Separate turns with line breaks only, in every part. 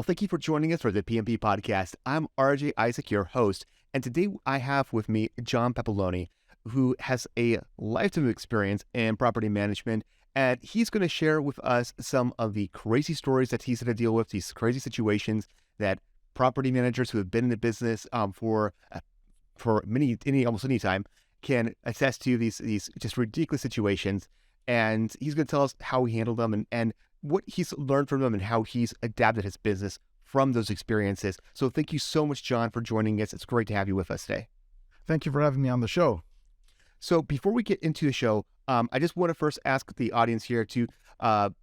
thank you for joining us for the PMP podcast. I'm RJ Isaac, your host, and today I have with me John Papaloni, who has a lifetime of experience in property management, and he's going to share with us some of the crazy stories that he's had to deal with, these crazy situations that property managers who have been in the business for almost any time can attest to these just ridiculous situations. And he's going to tell us how he handled them and what he's learned from them and how he's adapted his business from those experiences. So thank you so much, John, for joining us. It's great to have you with us today.
Thank you for having me on the show.
So before we get into the show, I just want to first ask the audience here to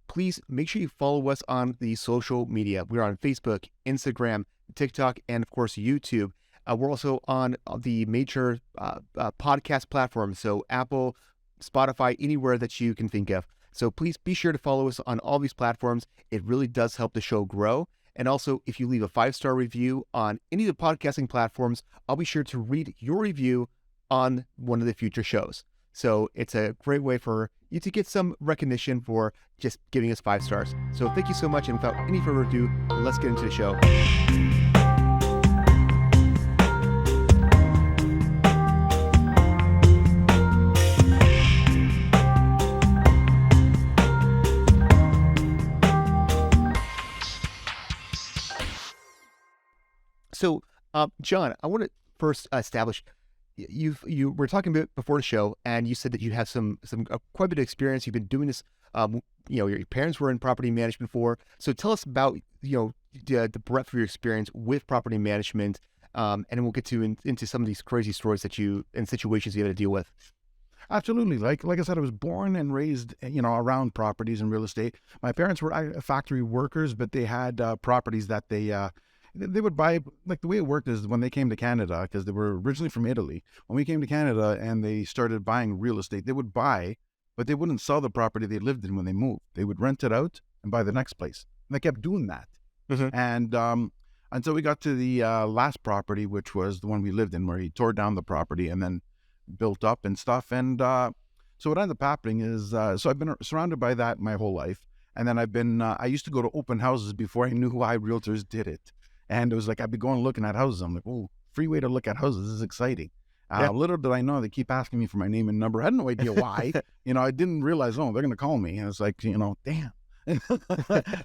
please make sure you follow us on the social media. We're on Facebook, Instagram, TikTok, and of course, YouTube. We're also on the major podcast platforms, so Apple, Spotify, anywhere that you can think of. So please be sure to follow us on all these platforms. It really does help the show grow. And also, if you leave a 5-star review on any of the podcasting platforms, I'll be sure to read your review on one of the future shows. So it's a great way for you to get some recognition for just giving us 5 stars. So thank you so much. And without any further ado, let's get into the show. So, John, I want to first establish you were talking about before the show, and you said that you have some quite a bit of experience. You've been doing this. Your parents were in property management before. So tell us about the breadth of your experience with property management, and then we'll get into some of these crazy stories and situations you had to deal with.
Absolutely. Like I said, I was born and raised, around properties and real estate. My parents were factory workers, but they had properties that they would buy. Like the way it worked is when they came to Canada, because they were originally from Italy. When we came to Canada and they started buying real estate, they would buy, but they wouldn't sell the property they lived in when they moved. They would rent it out and buy the next place. And they kept doing that. Mm-hmm. And until we got to the last property, which was the one we lived in, where he tore down the property and then built up and stuff. And so what ended up happening is, so I've been surrounded by that my whole life. And then I used to go to open houses before I knew why realtors did it. And it was like, I'd be going looking at houses. I'm like, oh, free way to look at houses. This is exciting. Little did I know, they keep asking me for my name and number. I had no idea why. I didn't realize, they're going to call me. And it's like, damn.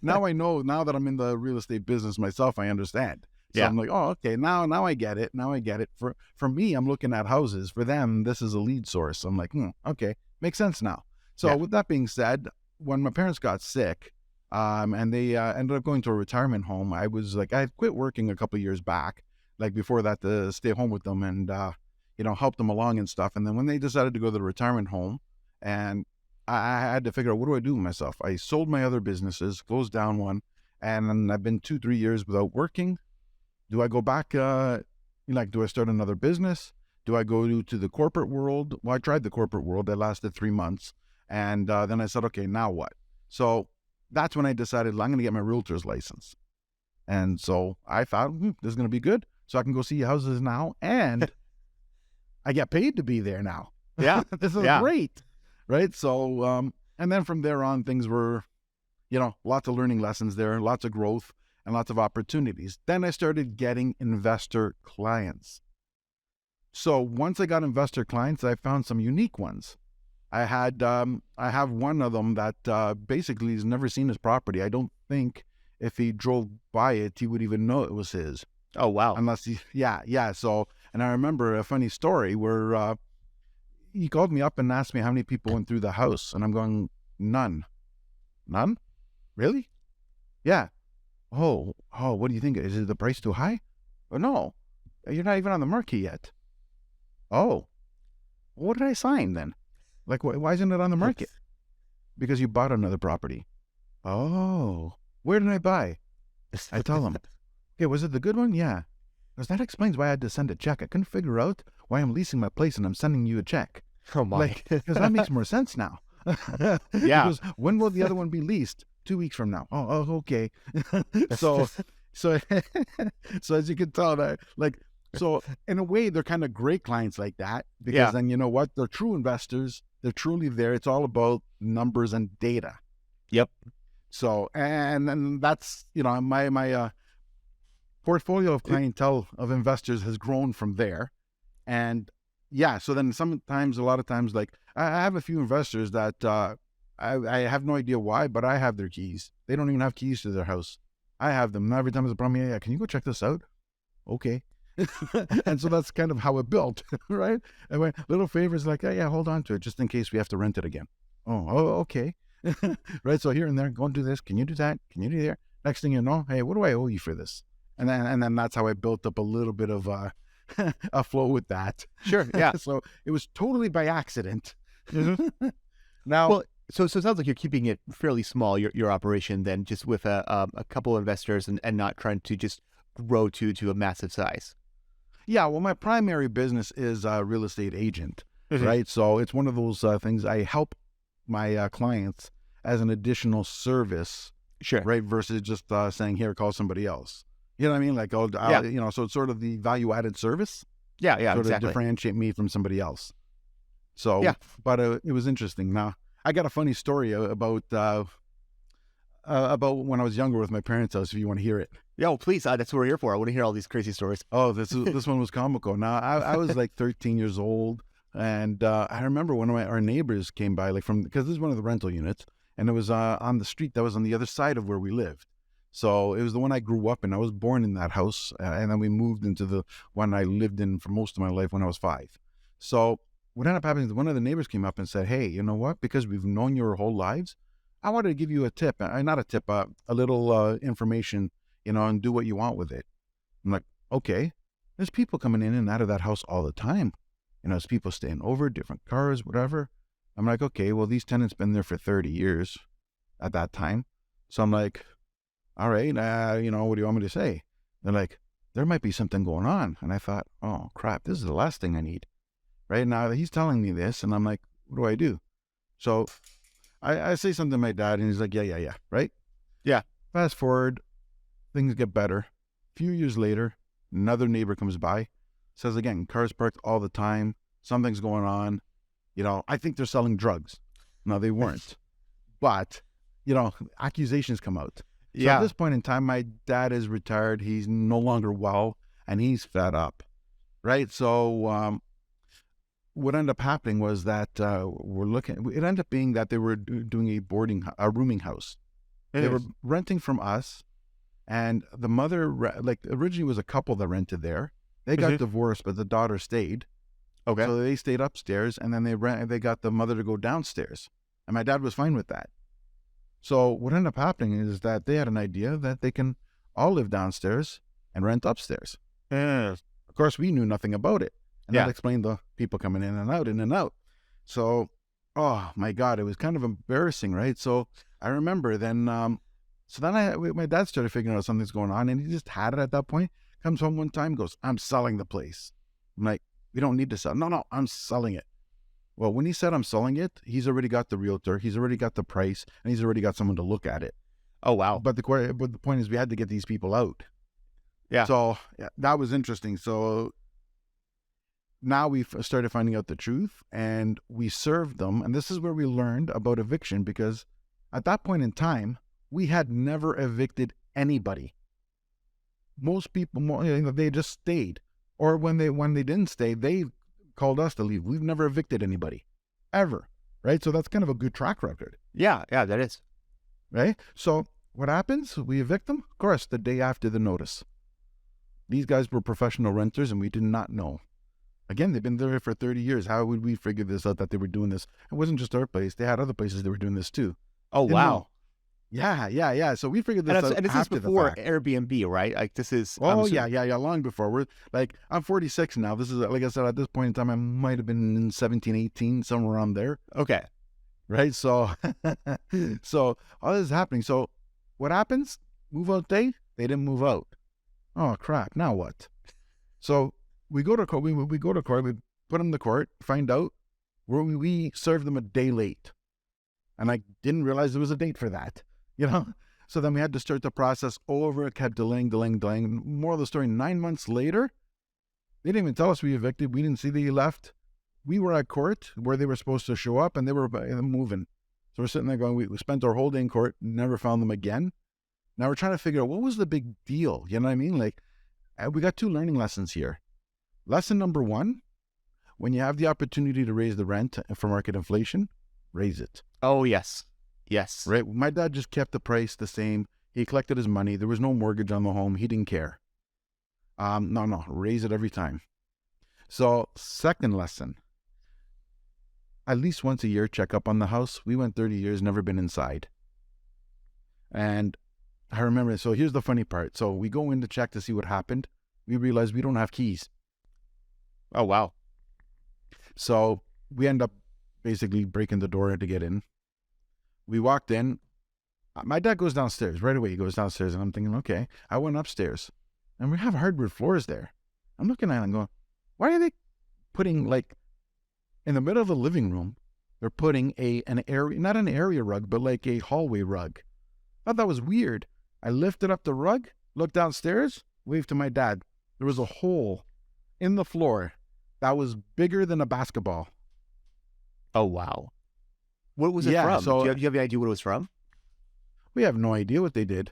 Now I know, now that I'm in the real estate business myself, I understand. So I'm like, oh, okay, now I get it. Now I get it. For me, I'm looking at houses. For them, this is a lead source. I'm like, okay, makes sense now. So with that being said, when my parents got sick, and they ended up going to a retirement home, I was like, I had quit working a couple of years back, like before that, to stay home with them and, help them along and stuff. And then when they decided to go to the retirement home, and I had to figure out, what do I do with myself? I sold my other businesses, closed down one, and I've been 2-3 years without working. Do I go back, do I start another business? Do I go to the corporate world? Well, I tried the corporate world. That lasted 3 months. And then I said, okay, now what? So that's when I decided I'm going to get my realtor's license. And so I thought, this is going to be good. So I can go see houses now, and I get paid to be there now.
Yeah.
This is great. Right. So, and then from there on, things were, lots of learning lessons there, lots of growth and lots of opportunities. Then I started getting investor clients. So once I got investor clients, I found some unique ones. I have one of them that basically has never seen his property. I don't think if he drove by it, he would even know it was his.
Oh, wow.
Unless So, and I remember a funny story where he called me up and asked me how many people went through the house. And I'm going, none. None? Really? Yeah. Oh, what do you think? Is the price too high? Oh, no, you're not even on the market yet. Oh, what did I sign then? Like, why isn't it on the market? Because you bought another property. Oh, where did I buy? I tell them, okay, was it the good one? Yeah. Because that explains why I had to send a check. I couldn't figure out why I'm leasing my place and I'm sending you a check.
Oh, my.
Because that makes more sense now. Because when will the other one be leased? 2 weeks from now. Oh, okay. So as you can tell, so in a way, they're kind of great clients like that, because then you know what? They're true investors. They're truly there. It's all about numbers and data.
Yep.
So, and that's, my portfolio of clientele of investors has grown from there. And yeah, so then sometimes, a lot of times, like I have a few investors that I have no idea why, but I have their keys. They don't even have keys to their house. I have them. And every time there's a problem, yeah, can you go check this out? Okay. And so that's kind of how it built, right? And when little favors like, oh, yeah, hold on to it just in case we have to rent it again. Oh, okay. Right. So here and there, go and do this. Can you do that? Can you do that? Next thing you know, hey, what do I owe you for this? And then that's how I built up a little bit of a flow with that.
Sure. Yeah.
So it was totally by accident.
Mm-hmm.
Now,
Well, so it sounds like you're keeping it fairly small, your operation, then just with a couple of investors and not trying to just grow to a massive size.
yeah, well, my primary business is a real estate agent,
Mhm.
right? So it's one of those things I help my clients as an additional service,
Sure.
right? Versus just saying, here, call somebody else. You know what I mean? Like,
Yeah.
so it's sort of the value added service,
Yeah. Yeah.
sort of
Exactly.
differentiate me from somebody else. So,
Yeah.
but it was interesting. Now, I got a funny story about when I was younger with my parents' house, if you want to hear it.
Yeah. Well, please. That's what we're here for. I want to hear all these crazy stories.
Oh, this one was comical. Now, I was like 13 years old, and I remember one of our neighbors came by, like because this is one of the rental units, and it was on the street that was on the other side of where we lived. So it was the one I grew up in. I was born in that house, and then we moved into the one I lived in for most of my life when I was 5. So what ended up happening is one of the neighbors came up and said, hey, you know what? Because we've known you our whole lives, I wanted to give you a tip. Not a tip, a little information, and do what you want with it. I'm like, okay. There's people coming in and out of that house all the time. There's people staying over, different cars, whatever. I'm like, okay, well, these tenants been there for 30 years at that time. So I'm like, all right, what do you want me to say? They're like, there might be something going on. And I thought, oh, crap, this is the last thing I need. Right now, he's telling me this, and I'm like, what do I do? So I say something to my dad, and he's like, yeah, right?
Yeah.
Fast forward, things get better. A few years later, another neighbor comes by, says again, cars parked all the time, something's going on. I think they're selling drugs. No, they weren't. But, accusations come out. So
Yeah.
at this point in time, my dad is retired. He's no longer well, and he's fed up, right? So what ended up happening was that it ended up being that they were doing a rooming house. They were renting from us, and the mother, like originally was a couple that rented there. They got
Mhm.
divorced, but the daughter stayed.
Okay.
So they stayed upstairs, and then they got the mother to go downstairs, and my dad was fine with that. So what ended up happening is that they had an idea that they can all live downstairs and rent upstairs. Of course, we knew nothing about it, and
Yeah.
that explained the people coming in and out. So, oh my God, it was kind of embarrassing, right? So I remember then. My dad started figuring out something's going on, and he just had it at that point. Comes home one time, goes, I'm selling the place. I'm like, we don't need to sell. No, I'm selling it. Well, when he said I'm selling it, he's already got the realtor, he's already got the price, and he's already got someone to look at it.
Oh, wow.
But the point is, we had to get these people out.
Yeah.
So yeah, that was interesting. So now we've started finding out the truth, and we served them. And this is where we learned about eviction, because at that point in time, we had never evicted anybody. Most people, they just stayed, or when they didn't stay, they called us to leave. We've never evicted anybody, ever, right? So that's kind of a good track record,
Yeah. Yeah. That is.
right? So what happens? We evict them, of course, the day after the notice. These guys were professional renters, and we did not know. Again, they've been there for 30 years. How would we figure this out, that they were doing this? It wasn't just our place. They had other places that were doing this too.
Oh,
Didn't
wow.
know. Yeah. So we figured this out
And this is
after the
before
fact.
Airbnb, right? Like this is.
Oh, yeah. Long before. We're like, I'm 46 now. This is, like I said, at this point in time, I might have been in 17, 18, somewhere around there.
Okay.
Right. So, so all this is happening. So what happens? Move out day. They didn't move out. Oh, crap. Now what? So we go to court. We go to court. We put them to court, find out where we served them a day late. And I didn't realize there was a date for that, So then we had to start the process over. It kept delaying. More of the story, 9 months later, they didn't even tell us we evicted. We didn't see that he left. We were at court where they were supposed to show up, and they were moving. So we're sitting there going, we spent our whole day in court, never found them again. Now we're trying to figure out what was the big deal. You know what I mean? Like, And we got two learning lessons here. Lesson number one, when you have the opportunity to raise the rent for market inflation, raise it.
Oh, yes. Yes.
Right? My dad just kept the price the same. He collected his money. There was no mortgage on the home. He didn't care. No, raise it every time. So, second lesson, at least once a year, check up on the house. We went 30 years, never been inside. And I remember, so here's the funny part. So we go in to check to see what happened. We realize we don't have keys.
Oh, wow.
So we end up basically breaking the door to get in. We walked in. My dad goes downstairs. Right away, he goes downstairs. And I'm thinking, okay. I went upstairs. And we have hardwood floors there. I'm looking at it and going, why are they putting, like, in the middle of the living room, they're putting an area, not an area rug, but like a hallway rug. I thought that was weird. I lifted up the rug, looked downstairs, waved to my dad. There was a hole in the floor that was bigger than a basketball.
Oh, wow. What was it from?
So
do you have any idea what it was from?
we have no idea what they did.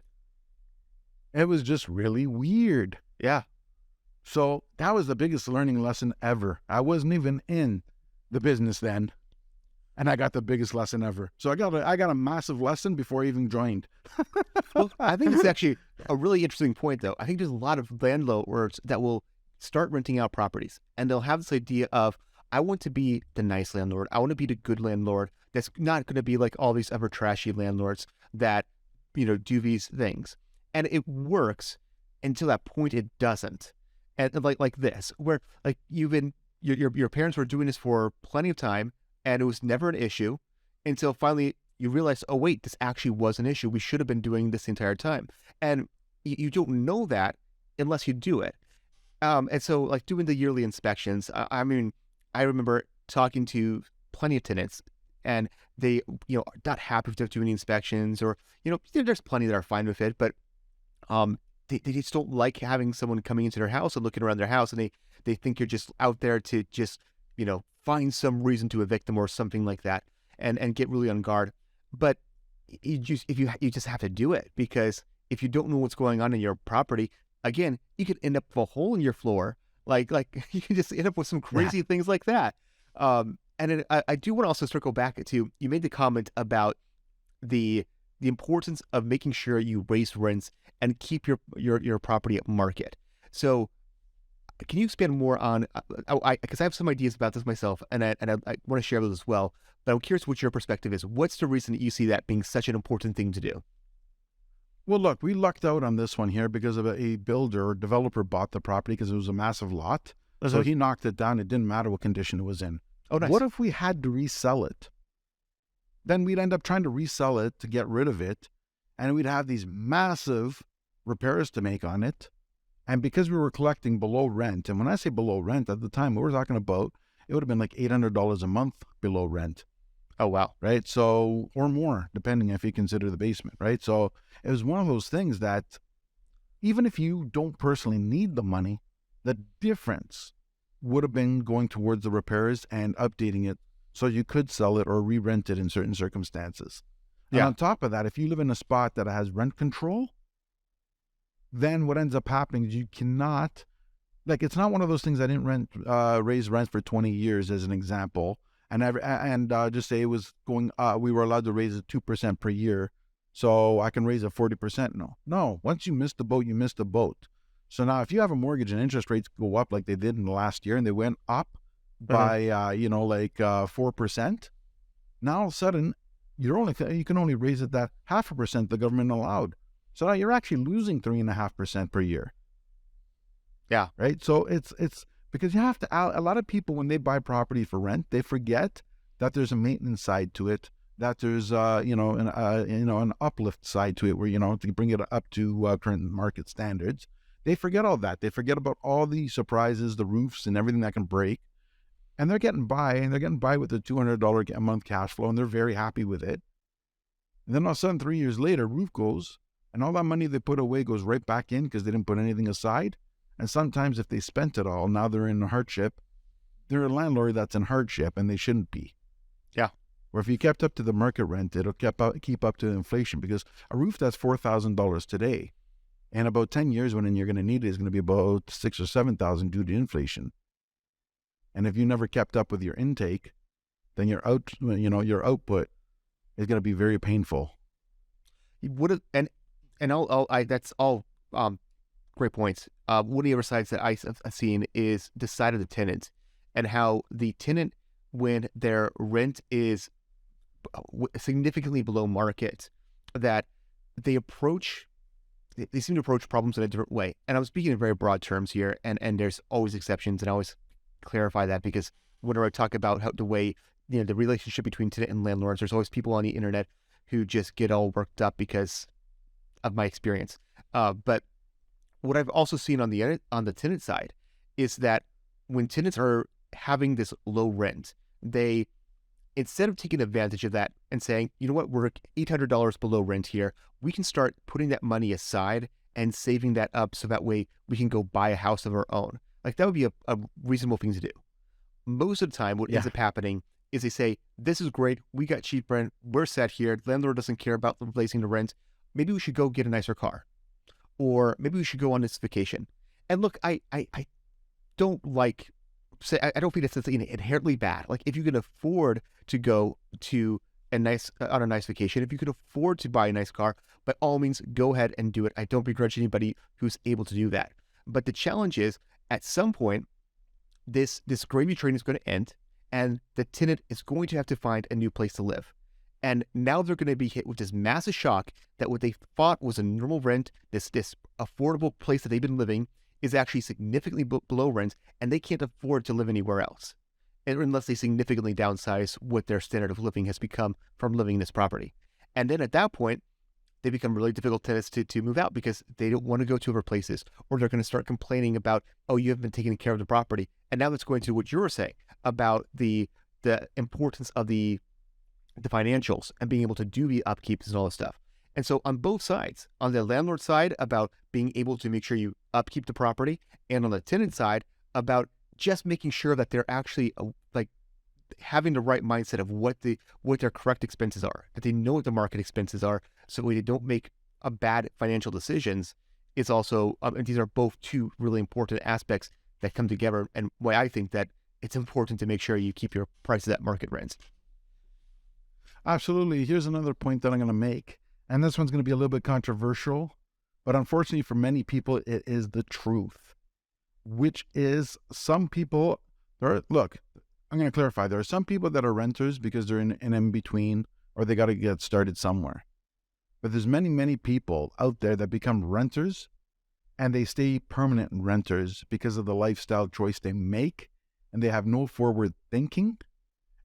It was just really weird.
Yeah.
So that was the biggest learning lesson ever. I wasn't even in the business then, and I got the biggest lesson ever. So I got a massive lesson before I even joined.
Well, I think it's actually a really interesting point, though. I think there's a lot of landlords that will start renting out properties, and they'll have this idea of, I want to be the nice landlord. I want to be the good landlord that's not going to be like all these other trashy landlords that, do these things. And it works until that point it doesn't. And like this, where like your parents were doing this for plenty of time, and it was never an issue until finally you realize, oh wait, this actually was an issue. We should have been doing this the entire time, and you don't know that unless you do it. And so like doing the yearly inspections, I mean, I remember talking to plenty of tenants, and they are not happy with doing the inspections, or there's plenty that are fine with it, but they just don't like having someone coming into their house and looking around their house, and they think you're just out there to just, find some reason to evict them or something like that, and get really on guard. But you just have to do it, because if you don't know what's going on in your property, again, you could end up with a hole in your floor, like you can just end up with some crazy things like that. And I do want to also circle back to, you made the comment about the importance of making sure you raise rents and keep your property at market. So can you expand more on, because I have some ideas about this myself, and I want to share those as well, but I'm curious what your perspective is. What's the reason that you see that being such an important thing to do?
Well, look, we lucked out on this one here because of a builder or developer bought the property because it was a massive lot. So he knocked it down. It didn't matter what condition it was in.
Oh, nice.
What if we had to resell it? Then we'd end up trying to resell it to get rid of it, and we'd have these massive repairs to make on it. And because we were collecting below rent, and when I say below rent, at the time we were talking about, it would have been like $800 a month below rent.
Oh, wow.
Right? So, or more, depending if you consider the basement, right? So it was one of those things that even if you don't personally need the money, the difference would have been going towards the repairs and updating it so you could sell it or re-rent it in certain circumstances. And on top of that, if you live in a spot that has rent control, then what ends up happening is you cannot, like, it's not one of those things. I didn't raise rent for 20 years as an example, and just say it was going, we were allowed to raise it 2% per year, so I can raise it 40%. No, once you miss the boat, you miss the boat. So now if you have a mortgage and interest rates go up like they did in the last year, and they went up by 4%, now all of a sudden you can only raise it that 0.5% the government allowed. So now you're actually losing 3.5% per year.
Yeah.
Right. So it's because you have to. A lot of people, when they buy property for rent, they forget that there's a maintenance side to it, that there's an uplift side to it, where to bring it up to current market standards. They forget all that. They forget about all the surprises, the roofs, and everything that can break. And they're getting by, with the $200 a month cash flow, and they're very happy with it. And then all of a sudden, 3 years later, roof goes, and all that money they put away goes right back in because they didn't put anything aside. And sometimes if they spent it all, now they're in hardship. They're a landlord that's in hardship, and they shouldn't be.
Yeah.
Or if you kept up to the market rent, it'll keep up to inflation, because a roof that's $4,000 today And about 10 years when you're going to need it is going to be about 6 or 7,000 due to inflation. And if you never kept up with your intake, then your output is going to be very painful.
What if- and that's all great points. One of the other sides that I've seen is the side of the tenant, and how the tenant, when their rent is significantly below market, that they seem to approach problems in a different way. And I'm speaking in very broad terms here, and there's always exceptions, and I always clarify that, because whenever I talk about how the way, the relationship between tenant and landlords, there's always people on the internet who just get all worked up because of my experience. But what I've also seen on the tenant side is that when tenants are having this low rent, they, instead of taking advantage of that and saying, you know what, we're $800 below rent here, we can start putting that money aside and saving that up so that way we can go buy a house of our own. Like, that would be a reasonable thing to do. Most of the time, what ends up happening is they say, this is great, we got cheap rent, we're set here, the landlord doesn't care about replacing the rent, maybe we should go get a nicer car, or maybe we should go on this vacation. And look, I don't like say I don't think that's inherently bad. Like, if you can afford to go to on a nice vacation, if you could afford to buy a nice car, by all means, go ahead and do it. I don't begrudge anybody who's able to do that. But the challenge is, at some point, this gravy train is going to end, and the tenant is going to have to find a new place to live. And now they're going to be hit with this massive shock that what they thought was a normal rent, this affordable place that they've been living, is actually significantly below rent, and they can't afford to live anywhere else, unless they significantly downsize what their standard of living has become from living in this property. And then at that point, they become really difficult tenants to move out, because they don't want to go to other places, or they're going to start complaining about, oh, you haven't been taking care of the property. And now that's going to what you were saying about the importance of the financials and being able to do the upkeeps and all this stuff. And so on both sides, on the landlord side about being able to make sure you upkeep the property, and on the tenant side about just making sure that they're actually like having the right mindset of what their correct expenses are, that they know what the market expenses are, so they don't make a bad financial decisions, is also, and these are both two really important aspects that come together, and why I think that it's important to make sure you keep your prices at market rents.
Absolutely. Here's another point that I'm going to make, and this one's going to be a little bit controversial, but unfortunately for many people, it is the truth, which is some people, look, I'm going to clarify. There are some people that are renters because they're in an in-between, or they got to get started somewhere. But there's many, many people out there that become renters, and they stay permanent renters because of the lifestyle choice they make, and they have no forward thinking,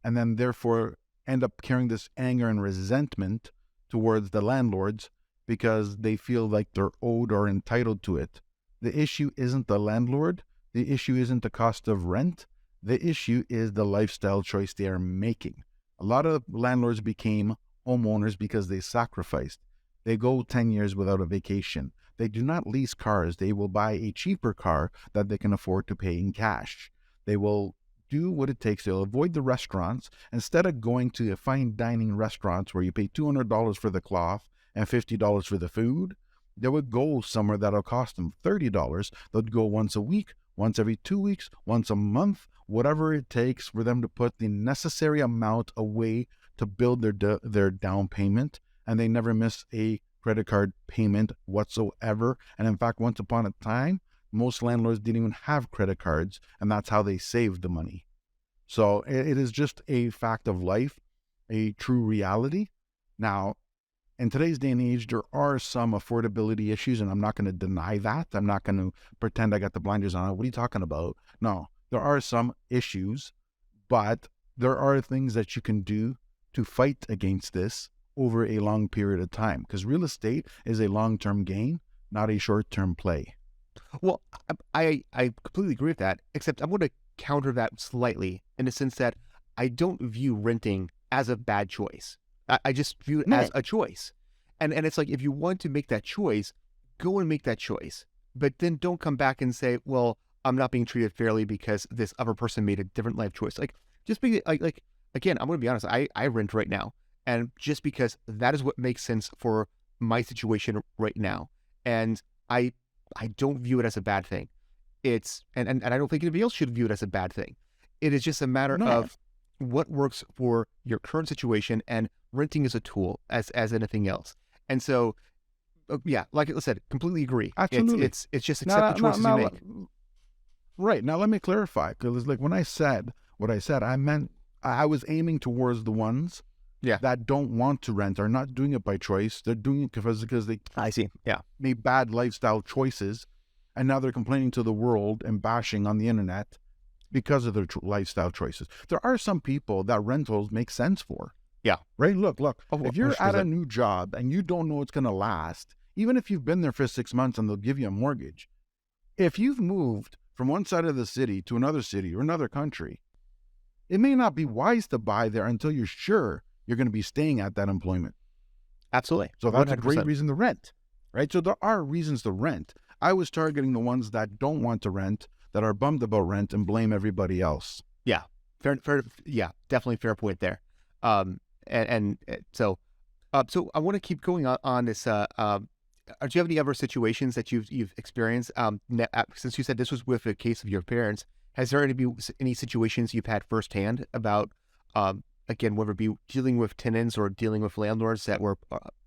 and then therefore end up carrying this anger and resentment towards the landlords because they feel like they're owed or entitled to it. The issue isn't the landlord. The issue isn't the cost of rent. The issue is the lifestyle choice they are making. A lot of landlords became homeowners because they sacrificed. They go 10 years without a vacation. They do not lease cars. They will buy a cheaper car that they can afford to pay in cash. They will do what it takes. They'll avoid the restaurants. Instead of going to a fine dining restaurants where you pay $200 for the cloth and $50 for the food, they would go somewhere that'll cost them $30. They'll go once a week, once every 2 weeks, once a month, whatever it takes for them to put the necessary amount away to build their down payment. And they never miss a credit card payment whatsoever. And in fact, once upon a time, most landlords didn't even have credit cards, and that's how they saved the money. So it is just a fact of life, a true reality. Now, in today's day and age, there are some affordability issues, and I'm not going to deny that. I'm not going to pretend I got the blinders on. What are you talking about? No, there are some issues, but there are things that you can do to fight against this over a long period of time, because real estate is a long-term gain, not a short-term play.
Well, I completely agree with that, except I'm going to counter that slightly, in the sense that I don't view renting as a bad choice. I just view it as a choice. And it's like, if you want to make that choice, go and make that choice. But then don't come back and say, well, I'm not being treated fairly because this other person made a different life choice. Like, just be like again, I'm going to be honest, I rent right now. And just because that is what makes sense for my situation right now. And I don't view it as a bad thing. It's and I don't think anybody else should view it as a bad thing. It is just a matter
No,
of what works for your current situation, and renting is a tool as anything else. And so, yeah, like I said, completely agree. It's
absolutely.
it's it's just accept
Now,
the choices you make.
right now, let me clarify, because like when I said what I said, I meant I was aiming towards the ones
Yeah,
that don't want to rent, are not doing it by choice. They're doing it because they
I see. Yeah,
made bad lifestyle choices, and now they're complaining to the world and bashing on the internet because of their lifestyle choices. There are some people that rentals make sense for,
yeah.
right? Look,
Oh,
if you're at a
100%.
new job and you don't know it's going to last, even if you've been there for 6 months and they'll give you a mortgage, if you've moved from one side of the city to another city or another country, it may not be wise to buy there until you're sure you're going to be staying at that employment.
Absolutely,
So that's a great
100%.
reason to rent, right? So there are reasons to rent. I was targeting the ones that don't want to rent, that are bummed about rent, and blame everybody else.
Yeah, fair. Yeah, definitely fair point there. So I want to keep going on this. Do you have any other situations that you've experienced? Since you said this was with a case of your parents, has there any situations you've had firsthand about, again, whether it be dealing with tenants or dealing with landlords that were,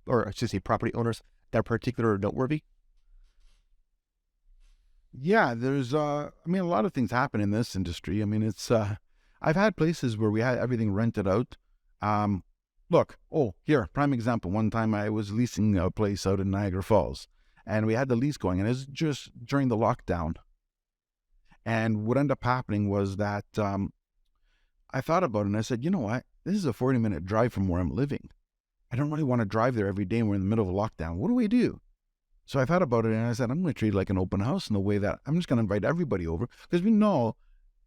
or I should say, property owners that are particular or noteworthy?
Yeah, there's I mean a lot of things happen in this industry. I mean it's I've had places where we had everything rented out. Um Look, oh, here, prime example. One time I was leasing a place out in Niagara Falls, and we had the lease going, and it was just during the lockdown. And what ended up happening was that I thought about it and I said, you know what? This is a 40-minute drive from where I'm living. I don't really want to drive there every day and we're in the middle of a lockdown. What do we do? So I thought about it and I said, I'm going to treat it like an open house in the way that I'm just going to invite everybody over. Because we know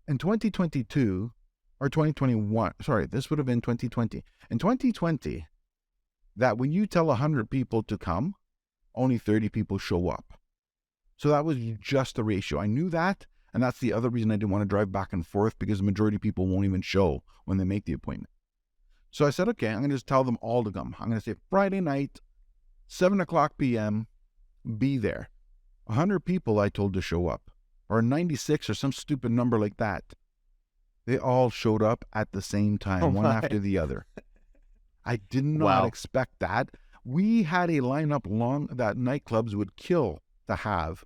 in 2022 or 2021, sorry, this would have been 2020. In 2020, that when you tell 100 people to come, only 30 people show up. So that was just the ratio. I knew that. And that's the other reason I didn't want to drive back and forth, because the majority of people won't even show when they make the appointment. So I said, okay, I'm going to just tell them all to come. I'm going to say Friday night, 7 o'clock p.m., be there. 100 people I told to show up, or 96 or some stupid number like that. They all showed up at the same time,
Oh
one
my!
after the other. I did not
Wow.
expect that. We had a lineup long that nightclubs would kill to have.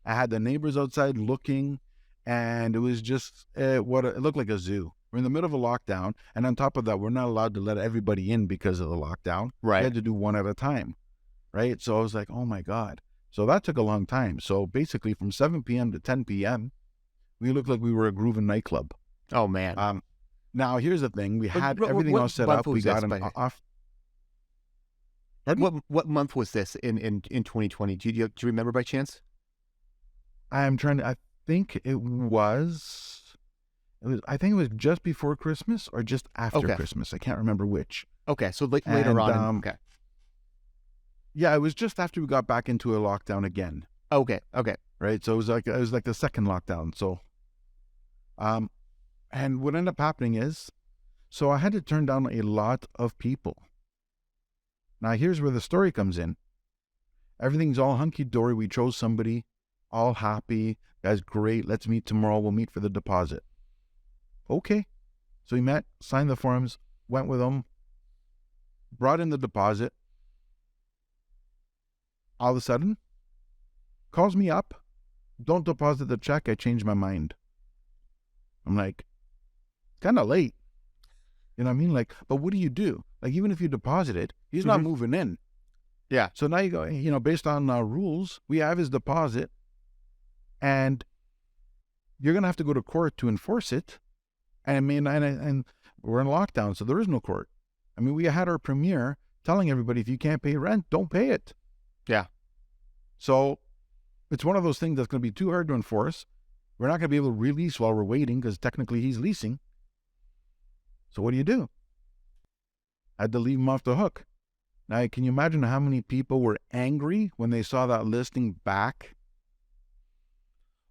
I had the neighbors outside looking, and it was just it looked like a zoo. We're in the middle of a lockdown, and on top of that, we're not allowed to let everybody in because of the lockdown. We
Right.
had to do one at a time, right? So I was like, oh my God. So that took a long time. So basically from 7 p.m. to 10 p.m., we looked like we were a grooving nightclub.
Oh man.
Um, Now, here's the thing. We had everything all
What
set
month
up. We
was
got
this?
them
By
off. Pardon?
what month was this in 2020? Do you remember by chance?
I think I think it was just before Christmas or just after
Okay.
Christmas. I can't remember which.
Okay. So later
And
on. Okay.
yeah, it was just after we got back into a lockdown again.
Okay. Okay.
Right. So it was like the second lockdown. So, um, and what ended up happening is, so I had to turn down a lot of people. Now, here's where the story comes in. Everything's all hunky-dory. We chose somebody, all happy. Guys, great. Let's meet tomorrow. We'll meet for the deposit. Okay. So we met, signed the forms, went with them, brought in the deposit. All of a sudden, calls me up. Don't deposit the check. I changed my mind. I'm like, kind of late. You know what I mean? Like, but what do you do? Like, even if you deposit it, he's not moving in.
Yeah.
So now you go, based on rules, we have his deposit, and you're going to have to go to court to enforce it. And I mean, and we're in lockdown, so there is no court. I mean, we had our premiere telling everybody, if you can't pay rent, don't pay it.
Yeah.
So it's one of those things that's going to be too hard to enforce. We're not going to be able to release while we're waiting, because technically he's leasing. So what do? I had to leave him off the hook. Now, can you imagine how many people were angry when they saw that listing back?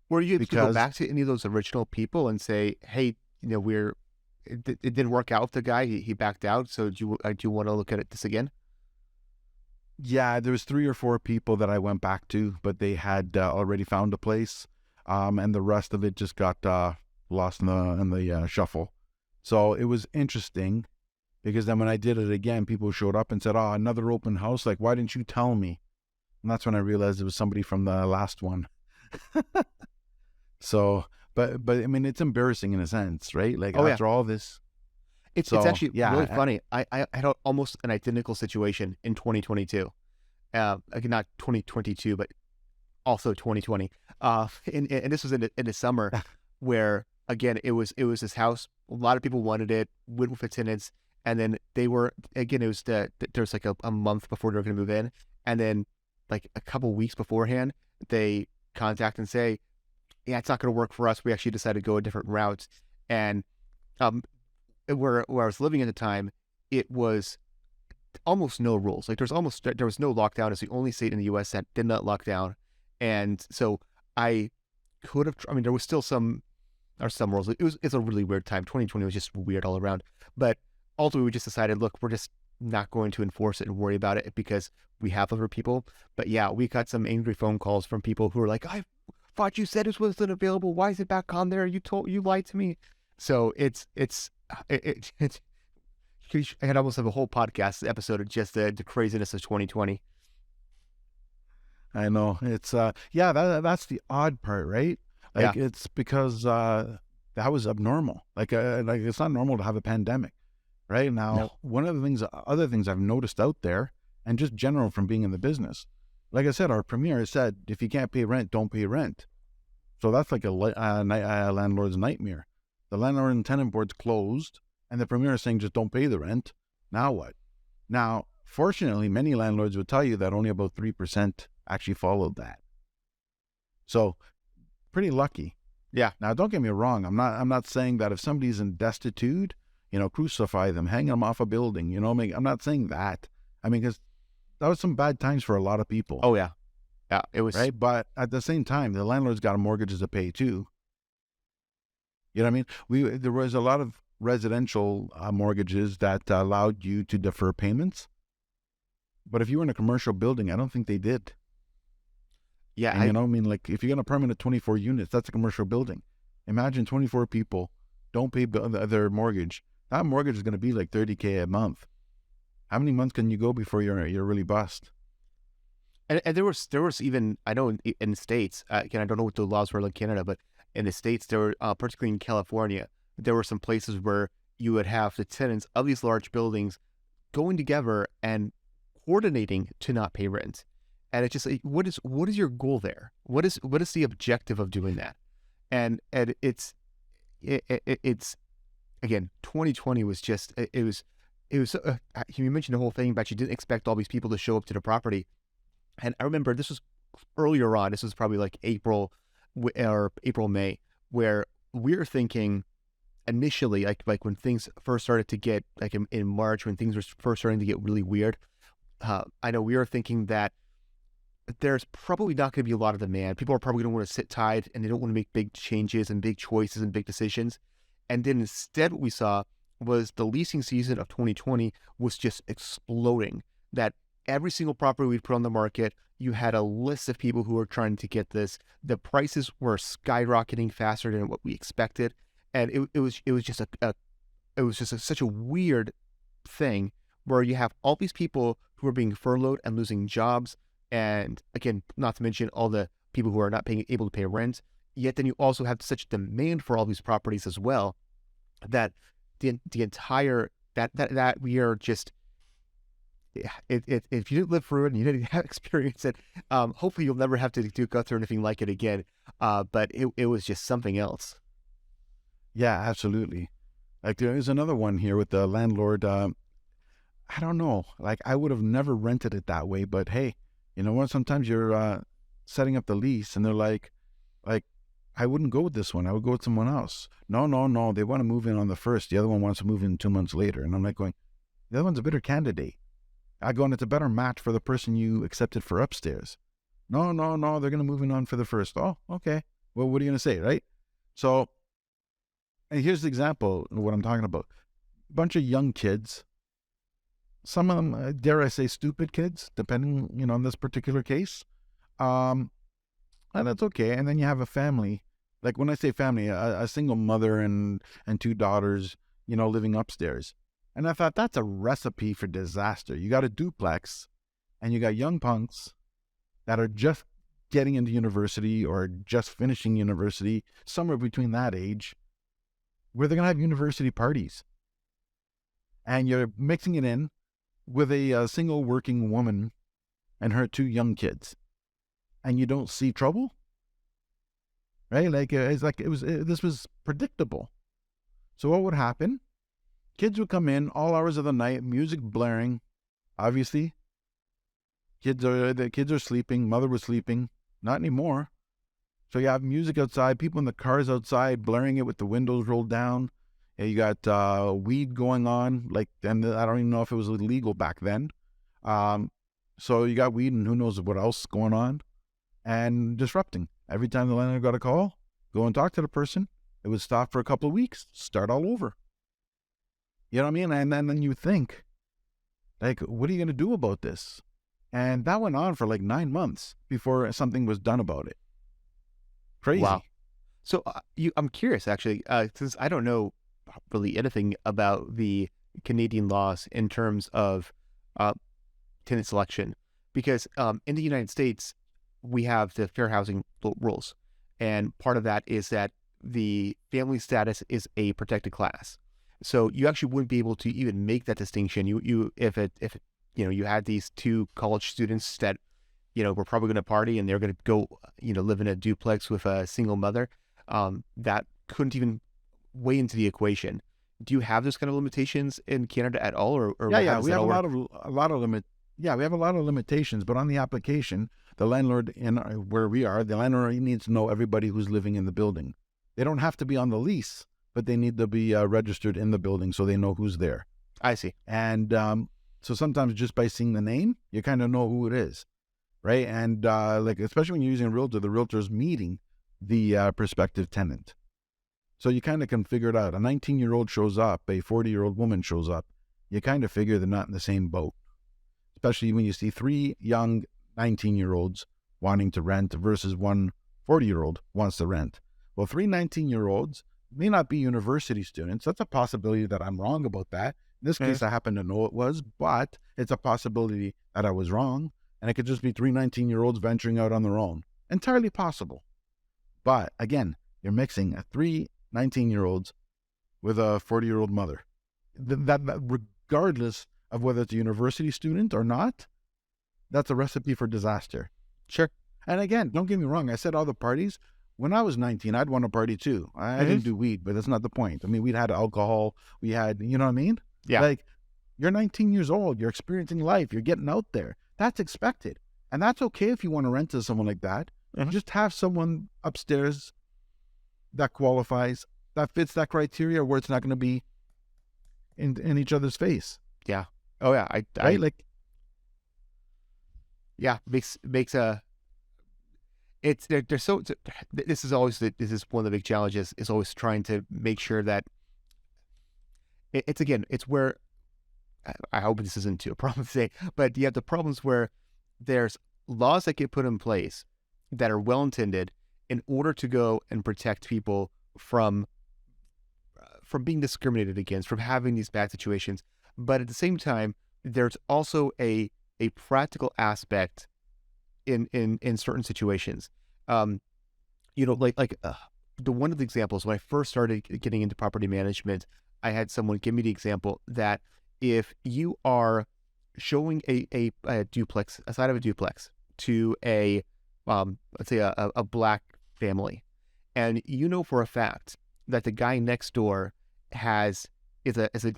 Were you able to go
Because
back to any of those original people and say, hey, it didn't work out with the guy. He backed out. So do you want to look at this again?
Yeah, there was 3 or 4 people that I went back to, but they had already found a place, and the rest of it just got lost in the shuffle. So it was interesting because then when I did it again, people showed up and said, "Oh, another open house. Like, why didn't you tell me?" And that's when I realized it was somebody from the last one. So, but I mean, it's embarrassing in a sense, right? Like
Oh yeah,
after all this.
it's
So
actually really
yeah,
funny. I had almost an identical situation in 2022. Again, not 2022, but also 2020. And this was in the summer, where again it was this house. A lot of people wanted it, went with the tenants, and then they were again. It was there's like a month before they were going to move in, and then like a couple weeks beforehand, they contact and say, "Yeah, it's not going to work for us. We actually decided to go a different route." And um, where I was living at the time, it was almost no rules. Like there was no lockdown. It's the only state in the U.S. that did not lock down, and so I could have. I mean, there was still some rules. It's a really weird time. 2020 was just weird all around. But ultimately, we just decided, look, we're just not going to enforce it and worry about it because we have other people. But yeah, we got some angry phone calls from people who were like, I thought you said it wasn't available. Why is it back on there? You lied to me. So it's I could almost have a whole podcast episode of just the craziness of 2020.
I know it's yeah, that's the odd part, right?
Yeah.
Like it's because that was abnormal. Like it's not normal to have a pandemic, right? Now,
No.
one of the other things I've noticed out there, and just general from being in the business, like I said, our premier said, if you can't pay rent, don't pay rent. So that's like a landlord's nightmare. The landlord and tenant board's closed, and the premier is saying just don't pay the rent. Now what? Now, fortunately, many landlords would tell you that only about 3% actually followed that. So pretty lucky.
Yeah.
Now, don't get me wrong. I'm not saying that if somebody's in destitute, crucify them, hang them off a building. I'm not saying that. I mean, because that was some bad times for a lot of people,
Oh yeah. Yeah. It was.
right? But at the same time, the landlord's got mortgages to pay too. You know what I mean? There was a lot of residential mortgages that allowed you to defer payments. But if you were in a commercial building, I don't think they did.
Yeah.
And I mean, like if you're going to permit 24 units, that's a commercial building. Imagine 24 people don't pay their mortgage. That mortgage is going to be like $30K a month. How many months can you go before you're really bust?
And there was even, I know in the States, again, I don't know what the laws were like Canada, but in the States, there were, particularly in California, there were some places where you would have the tenants of these large buildings going together and coordinating to not pay rent. And it's just like, what is your goal there? What is the objective of doing that? And it's again, 2020 was just it was you mentioned the whole thing about you didn't expect all these people to show up to the property. And I remember this was earlier on. This was probably like April or April, May, where we were thinking initially, like when things first started to get like in March, when things were first starting to get really weird. I know we were thinking that there's probably not going to be a lot of demand. People are probably going to want to sit tight and they don't want to make big changes and big choices and big decisions. And then instead, what we saw was the leasing season of 2020 was just exploding. That every single property we'd put on the market, you had a list of people who were trying to get this. The prices were skyrocketing faster than what we expected, and it was just such a weird thing where you have all these people who are being furloughed and losing jobs, and again, not to mention all the people who are not able to pay rent. Yet then you also have such demand for all these properties as well that the entire that we are just if you didn't live through it and you didn't have experience it, hopefully you'll never have to go through anything like it again. But it was just something else.
Yeah, absolutely. Like there is another one here with the landlord. I don't know. Like I would have never rented it that way, but hey, you know what? Sometimes you're setting up the lease and they're like, I wouldn't go with this one. I would go with someone else. No, no, no. They want to move in on the first. The other one wants to move in 2 months later. And I'm like going, the other one's a better candidate. I go, and it's a better match for the person you accepted for upstairs. No, no, no. They're going to move in on for the first. Oh, okay. Well, what are you going to say, right? So, and here's the example of what I'm talking about. A bunch of young kids, some of them, dare I say, stupid kids, depending, on this particular case. Um, and that's okay. And then you have a family. Like when I say family, a single mother and two daughters, living upstairs. And I thought that's a recipe for disaster. You got a duplex and you got young punks that are just getting into university or just finishing university, somewhere between that age, where they're going to have university parties. And you're mixing it in with a single working woman and her two young kids. And you don't see trouble? Right? This was predictable. So what would happen? Kids would come in all hours of the night, music blaring. Obviously, the kids are sleeping. Mother was sleeping. Not anymore. So you have music outside, people in the cars outside blaring it with the windows rolled down. And you got weed going on, and I don't even know if it was illegal back then. So you got weed and who knows what else going on, and disrupting. Every time the landlord got a call, go and talk to the person. It would stop for a couple of weeks, start all over. You know what I mean? And then you think, what are you going to do about this? And that went on for 9 months before something was done about it. Crazy.
Wow. So I'm curious, actually, since I don't know really anything about the Canadian laws in terms of tenant selection, because in the United States, we have the fair housing rules. And part of that is that the family status is a protected class. So you actually wouldn't be able to even make that distinction. If you had these two college students that, were probably going to party and they're going to go, live in a duplex with a single mother, that couldn't even weigh into the equation. Do you have those kind of limitations in Canada at all, or
yeah, we have a lot of limitations. But on the application, the landlord where we are, the landlord needs to know everybody who's living in the building. They don't have to be on the lease, but they need to be registered in the building so they know who's there.
I see.
And so sometimes just by seeing the name, you kind of know who it is, right? And especially when you're using a realtor, the realtor's meeting the prospective tenant. So you kind of can figure it out. A 19-year-old shows up, a 40-year-old woman shows up. You kind of figure they're not in the same boat, especially when you see 3 young 19-year-olds wanting to rent versus one 40-year-old wants to rent. Well, 3 19-year-olds may not be university students. That's a possibility that I'm wrong about that. In this case, I happen to know it was, but it's a possibility that I was wrong. And it could just be 3 19-year-olds venturing out on their own. Entirely possible. But again, you're mixing 3 19-year-olds with a 40-year-old mother. That regardless of whether it's a university student or not, that's a recipe for disaster.
Sure.
And again, don't get me wrong. I said all the parties. When I was 19, I'd want to party too. I didn't do weed, but that's not the point. I mean, we'd had alcohol. We had, you know what I mean?
Yeah.
You're 19 years old. You're experiencing life. You're getting out there. That's expected. And that's okay if you want to rent to someone like that. Just have someone upstairs that qualifies, that fits that criteria, where it's not going to be in each other's face.
Yeah. Oh yeah. Makes a. It's they're so. This is one of the big challenges. Is always trying to make sure that it's where. I hope this isn't too a problem to say, but you have the problems where there's laws that get put in place that are well intended in order to go and protect people from being discriminated against, from having these bad situations. But at the same time, there's also a practical aspect in certain situations. The one of the examples when I first started getting into property management, I had someone give me the example that if you are showing a duplex, a side of a duplex to a let's say a black family, and you know for a fact that the guy next door is a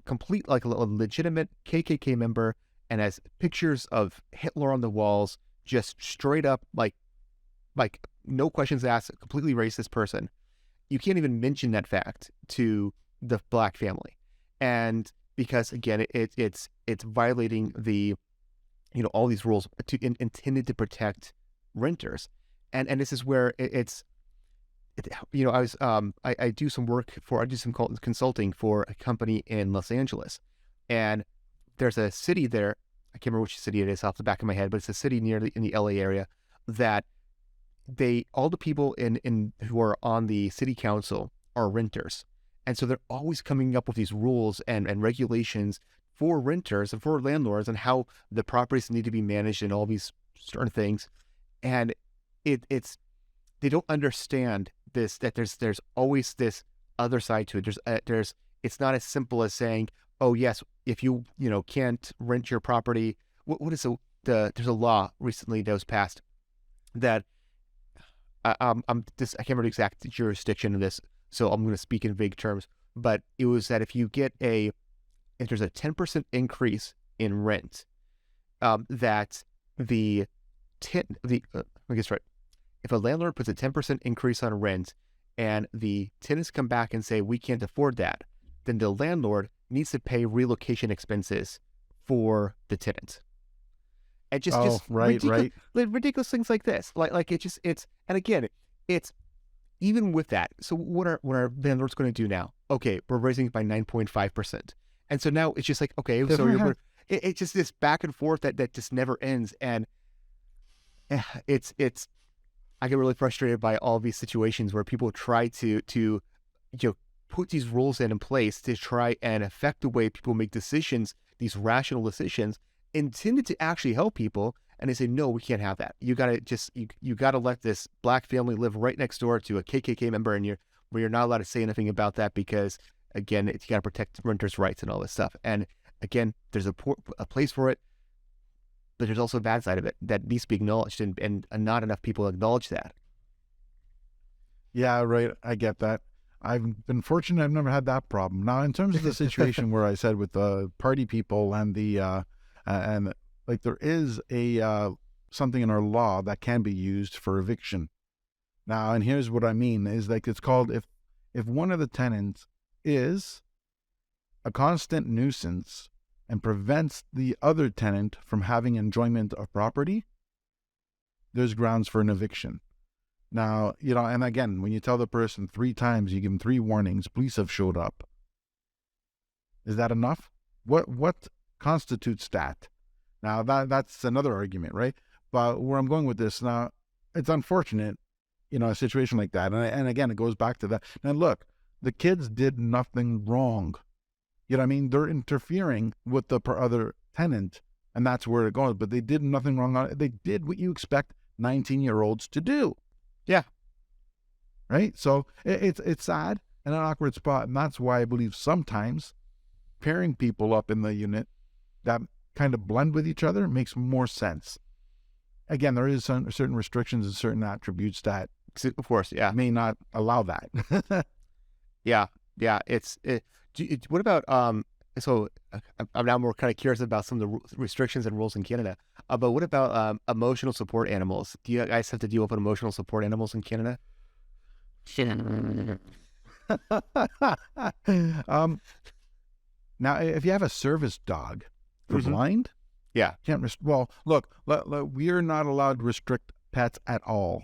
complete a legitimate KKK member and has pictures of Hitler on the walls, just straight up like no questions asked, completely racist person. You can't even mention that fact to the black family, and because again it's violating the all these rules intended to protect renters, and this is where I do some work I do some consulting for a company in Los Angeles, and there's a city there. I can't remember which city it is off the back of my head, but it's a city in the LA area that all the people in who are on the city council are renters. And so they're always coming up with these rules and regulations for renters and for landlords and how the properties need to be managed and all these certain things. And it's they don't understand this, that there's always this other side to it. It's not as simple as saying, oh yes, if you can't rent your property. What is there's a law recently that was passed that I can't remember the exact jurisdiction of this, so I'm going to speak in vague terms. But it was that if there's a 10% increase in rent, that the I guess right, if a landlord puts a 10% increase on rent, and the tenants come back and say we can't afford that, then the landlord needs to pay relocation expenses for the tenant. And just ridiculous things like this, and again, it's even with that. So what are landlords going to do now? Okay, we're raising it by 9.5%, and so now it's just like, okay, so it's just this back and forth that just never ends, and it's I get really frustrated by all these situations where people try to put these rules in place to try and affect the way people make decisions, these rational decisions intended to actually help people, and they say, no, we can't have that. You gotta let this black family live right next door to a KKK member, and you're not allowed to say anything about that because, again, you gotta protect renters' rights and all this stuff. And again, there's a place for it, but there's also a bad side of it that needs to be acknowledged, and not enough people acknowledge that.
Yeah, right. I get that. I've been fortunate. I've never had that problem. Now, in terms of the situation where I said with the party people and and like there is a something in our law that can be used for eviction. Now, and here's what I mean is like it's called if one of the tenants is a constant nuisance and prevents the other tenant from having enjoyment of property, there's grounds for an eviction. Now, and again, when you tell the person 3 times, you give them 3 warnings, police have showed up. Is that enough? What constitutes that? Now, that's another argument, right? But where I'm going with this now, it's unfortunate, a situation like that. And again, it goes back to that. Now, look, the kids did nothing wrong. You know what I mean? They're interfering with the other tenant, and that's where it goes. But they did nothing wrong. They did what you expect 19-year-olds to do.
Yeah.
Right? So it's sad and an awkward spot. And that's why I believe sometimes pairing people up in the unit that kind of blend with each other makes more sense. Again, there is certain restrictions and certain attributes that,
of course, yeah,
may not allow that.
Yeah. What about so I'm now more kind of curious about some of the restrictions and rules in Canada. But what about emotional support animals? Do you guys have to deal with emotional support animals in Canada?
Now, if you have a service dog for blind,
yeah,
can't well, look, we're not allowed to restrict pets at all.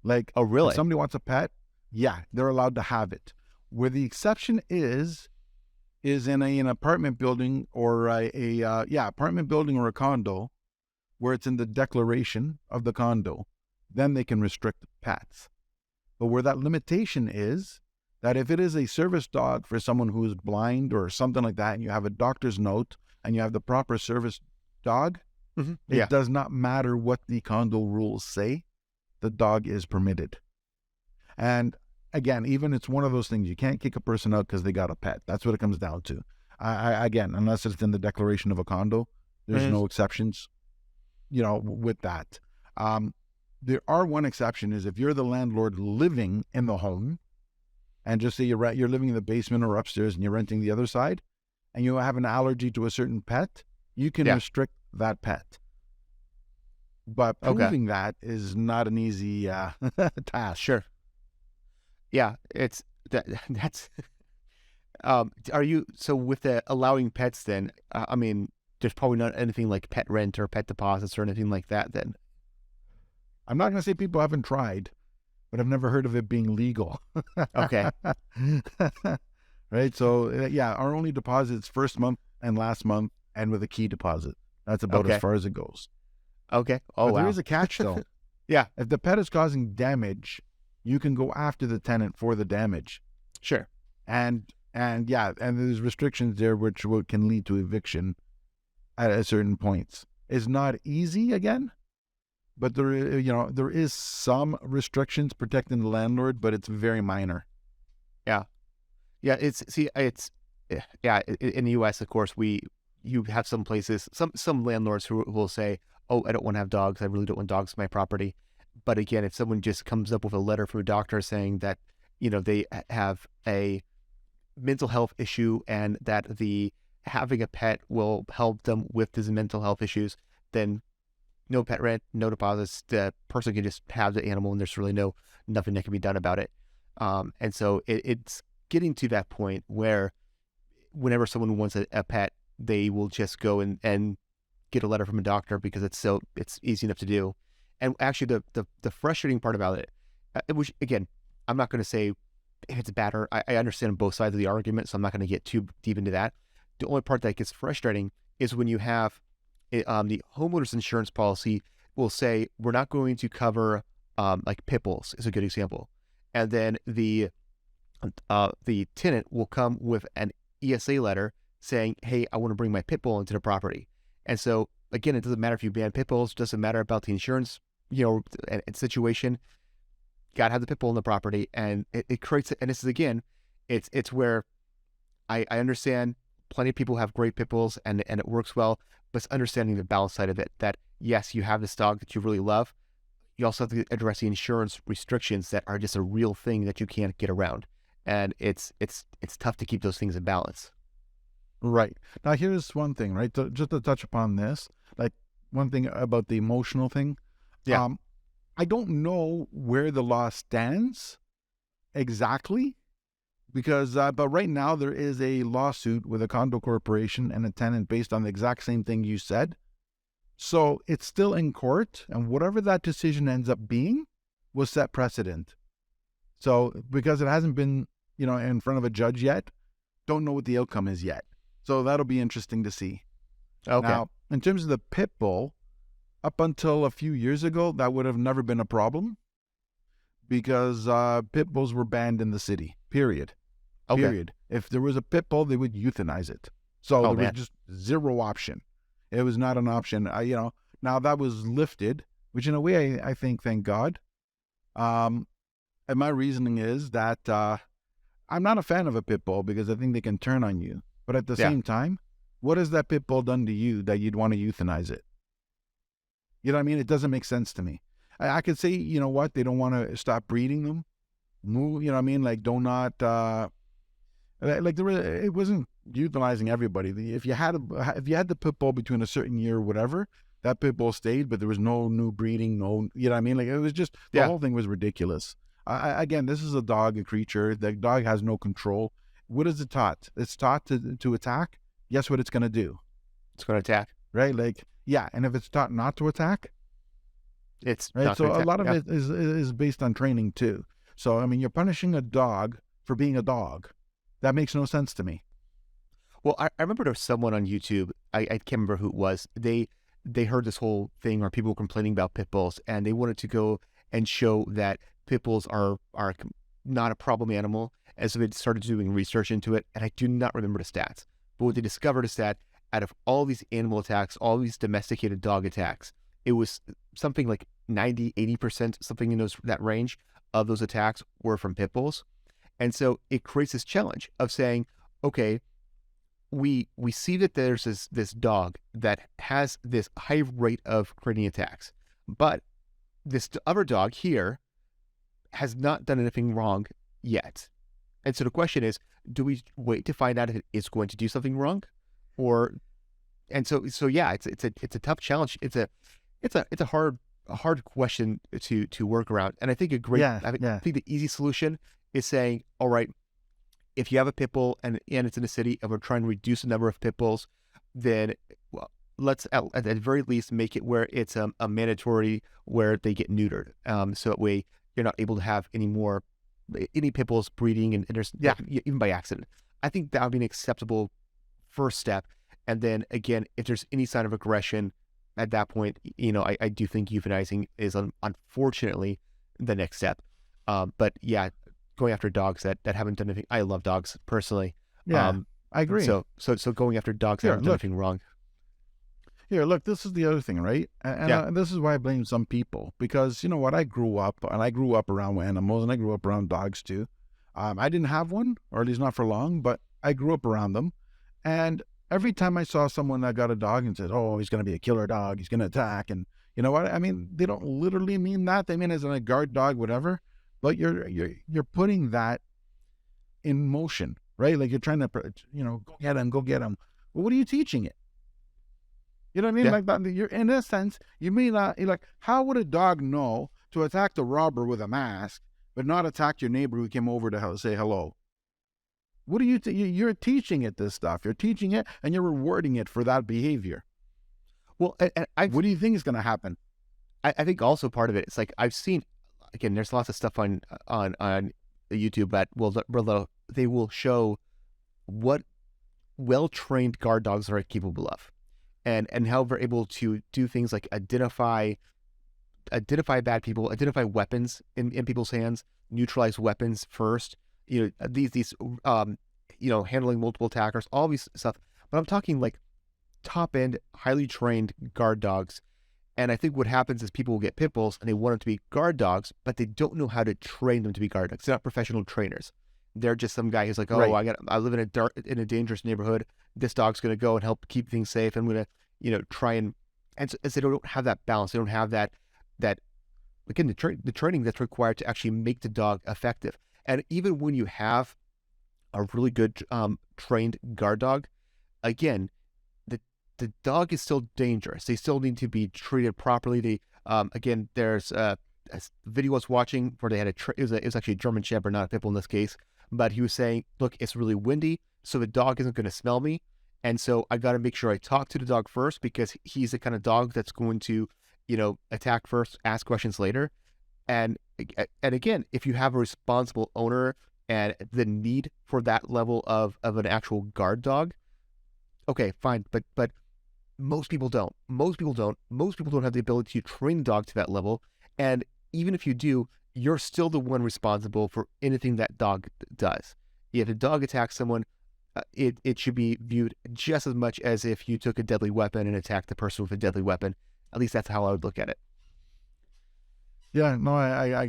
Like,
oh, really?
If somebody wants a pet, yeah, they're allowed to have it. Where the exception is in an apartment building or apartment building or a condo, where it's in the declaration of the condo, then they can restrict pets. But where that limitation is, that if it is a service dog for someone who is blind or something like that, and you have a doctor's note and you have the proper service dog, it does not matter what the condo rules say, the dog is permitted. And again, even it's one of those things, you can't kick a person out because they got a pet. That's what it comes down to. Again, unless it's in the declaration of a condo, there's no exceptions, with that. There are one exception is if you're the landlord living in the home, and just say you're living in the basement or upstairs and you're renting the other side, and you have an allergy to a certain pet, you can restrict that pet. But proving that is not an easy task.
Sure. Yeah, that's. Are you so with the allowing pets then? I mean, there's probably not anything like pet rent or pet deposits or anything like that then.
I'm not going to say people haven't tried, but I've never heard of it being legal.
Okay.
Right. So our only deposits first month and last month and with a key deposit. That's about as
Okay.
far as it goes.
Okay. Oh,
But there
wow.
is a catch though.
Yeah.
If the pet is causing damage, you can go after the tenant for the damage.
Sure.
And yeah, and there's restrictions there which can lead to eviction at a certain points. It's not easy again, but there is some restrictions protecting the landlord, but it's very minor.
Yeah. Yeah. Yeah. In the U.S., of course, you have some places, some landlords who will say, "Oh, I don't want to have dogs. I really don't want dogs in my property." But again, if someone just comes up with a letter from a doctor saying that, they have a mental health issue and that the having a pet will help them with these mental health issues, then no pet rent, no deposits. The person can just have the animal, and there's really nothing that can be done about it. And so it's getting to that point where whenever someone wants a pet, they will just go and get a letter from a doctor because it's easy enough to do. And actually, the frustrating part about it, which again, I'm not going to say if it's bad or I understand both sides of the argument, so I'm not going to get too deep into that. The only part that gets frustrating is when you have the homeowner's insurance policy will say we're not going to cover like pit bulls is a good example, and then the tenant will come with an ESA letter saying, "Hey, I want to bring my pit bull into the property," and so again, it doesn't matter if you ban pit bulls, it doesn't matter about the insurance, and situation. Got to have the pit bull in the property, and it creates. And this is again, it's where I understand plenty of people have great pit bulls and it works well, but it's understanding the balance side of it. That yes, you have this dog that you really love. You also have to address the insurance restrictions that are just a real thing that you can't get around, and it's tough to keep those things in balance.
Right. Now, here's one thing, right? Just to touch upon this, like one thing about the emotional thing.
Yeah.
I don't know where the law stands exactly because, but right now there is a lawsuit with a condo corporation and a tenant based on the exact same thing you said. So it's still in court, and whatever that decision ends up being will set precedent. So because it hasn't been, in front of a judge yet, don't know what the outcome is yet. So that'll be interesting to see.
Okay.
Now, in terms of the pit bull, up until a few years ago, that would have never been a problem because pit bulls were banned in the city, period.
Okay.
Period. If there was a pit bull, they would euthanize it. So there
man.
was just zero option. It was not an option. Now that was lifted, which in a way I think, thank God. And my reasoning is that I'm not a fan of a pit bull because I think they can turn on you. But at the same time, what has that pit bull done to you that you'd want to euthanize it? You know what I mean? It doesn't make sense to me. I could say, you know what, they don't want to stop breeding them. You know what I mean? Like, it wasn't euthanizing everybody. If you had the pit bull between a certain year or whatever, that pit bull stayed, but there was no new breeding, you know what I mean? Like, it was just, the whole thing was ridiculous. Again, this is a dog, a creature. The dog has no control. What is it taught? It's taught to attack. Guess what it's going to do?
It's going to attack.
Right? Like, yeah. And if it's taught not to attack,
it's
right.
Not
So
gonna
a
attack.
lot of it is based on training too. So, I mean, you're punishing a dog for being a dog. That makes no sense to me.
Well, I remember there was someone on YouTube, I can't remember who it was. They heard this whole thing where people were complaining about pit bulls, and they wanted to go and show that pit bulls are not a problem animal. And so they started doing research into it, and I do not remember the stats. But what they discovered is that out of all these animal attacks, all these domesticated dog attacks, it was something like 90, 80%, something in that range of those attacks were from pit bulls. And so it creates this challenge of saying, okay, we see that there's this dog that has this high rate of creating attacks, but this other dog here has not done anything wrong yet. And so the question is, do we wait to find out if it's going to do something wrong, or? And so yeah, it's a tough challenge. It's a hard question to work around. And I think I think the easy solution is saying, all right, if you have a pit bull and it's in a city and we're trying to reduce the number of pit bulls, then let's at the very least make it where it's a mandatory where they get neutered. So that way you're not able to have any pit bulls breeding and there's even by accident. I think that would be an acceptable first step. And then again, if there's any sign of aggression at that point, I do think euthanizing is unfortunately the next step. But yeah, going after dogs that haven't done anything. I love dogs personally.
Yeah,
Um,
I agree.
so going after dogs that
Here,
haven't done
look.
anything wrong.
Here, look, this is the other thing, right?
Yeah.
And this is why I blame some people, because you know what? I grew up around animals, and I grew up around dogs too. I didn't have one, or at least not for long, but I grew up around them. And every time I saw someone that got a dog and said, "Oh, he's going to be a killer dog, he's going to attack," and you know what? I mean, they don't literally mean that. They mean as in a guard dog, whatever. But you're putting that in motion, right? Like you're trying to, go get him, go get him. Well, what are you teaching it? You know what I mean?
Yeah.
Like that. You're in a sense, you may not. You're like, how would a dog know to attack the robber with a mask, but not attack your neighbor who came over to say hello? What are you? You're teaching it this stuff. You're teaching it, and you're rewarding it for that behavior.
Well, and
What do you think is going to happen?
I think also part of it, it's like I've seen, again, there's lots of stuff on YouTube that they will show what well-trained guard dogs are capable of, and how they're able to do things like identify bad people, identify weapons in people's hands, neutralize weapons first. These handling multiple attackers, all these stuff. But I'm talking like top end, highly trained guard dogs. And I think what happens is people will get pit bulls and they want them to be guard dogs, but they don't know how to train them to be guard dogs. They're not professional trainers. They're just some guy who's like, oh,
Right.
I live in a dangerous neighborhood. This dog's going to go and help keep things safe. I'm going to, try and so they don't have that balance. They don't have that, again, the training that's required to actually make the dog effective. And even when you have a really good trained guard dog, again, the dog is still dangerous. They still need to be treated properly. Again, there's a video I was watching where they had it was actually a German Shepherd, not a pit bull in this case, but he was saying, look, it's really windy, so the dog isn't going to smell me, and so I got to make sure I talk to the dog first because he's the kind of dog that's going to, attack first, ask questions later, and again, if you have a responsible owner and the need for that level of an actual guard dog, okay, fine, but most people don't. Most people don't. Most people don't have the ability to train a dog to that level. And even if you do, you're still the one responsible for anything that dog does. If a dog attacks someone, it should be viewed just as much as if you took a deadly weapon and attacked the person with a deadly weapon. At least that's how I would look at it.
Yeah. No, I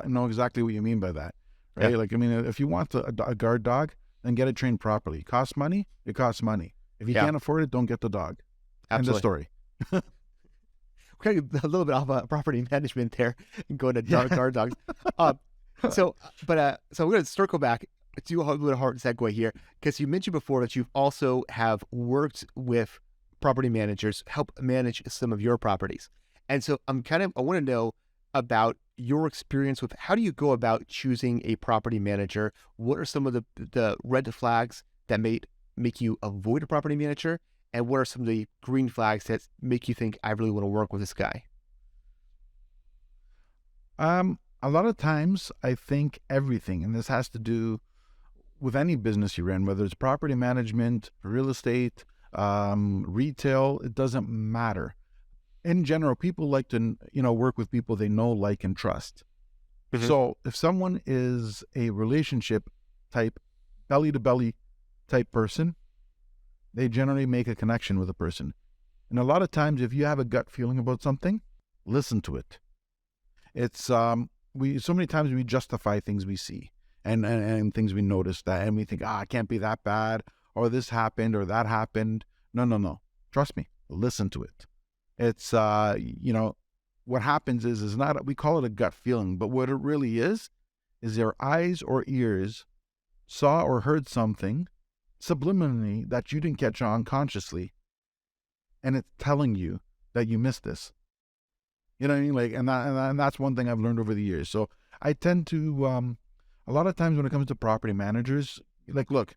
know exactly what you mean by that. Right.
Yeah,
Like, I mean, if you want a guard dog, then get it trained properly. It costs money. It costs money. If you
yeah,
can't afford it, don't get the dog. End of
absolutely.
story.
We're getting a little bit off property management there and going to
Yeah.
guard dogs. So we're going to circle back do a little hard segue here because you mentioned before that you've also have worked with property managers, help manage some of your properties. And so I want to know about your experience with how do you go about choosing a property manager? What are some of the red flags that make you avoid a property manager? And what are some of the green flags that make you think I really want to work with this guy?
A lot of times I think everything, and this has to do with any business you're in, whether it's property management, real estate, retail, it doesn't matter. In general, people like to, work with people they know, like, and trust.
Mm-hmm.
So if someone is a relationship type, belly to belly type person, they generally make a connection with a person. And a lot of times, if you have a gut feeling about something, listen to it. It's we so many times we justify things we see and things we notice that, and we think, it can't be that bad, or this happened or that happened. No. Trust me. Listen to it. It's what happens is not, we call it a gut feeling, but what it really is your eyes or ears saw or heard something subliminally that you didn't catch on consciously, and it's telling you that you missed this. You know what I mean? Like, and that's one thing I've learned over the years. So I tend to, a lot of times when it comes to property managers, like, look,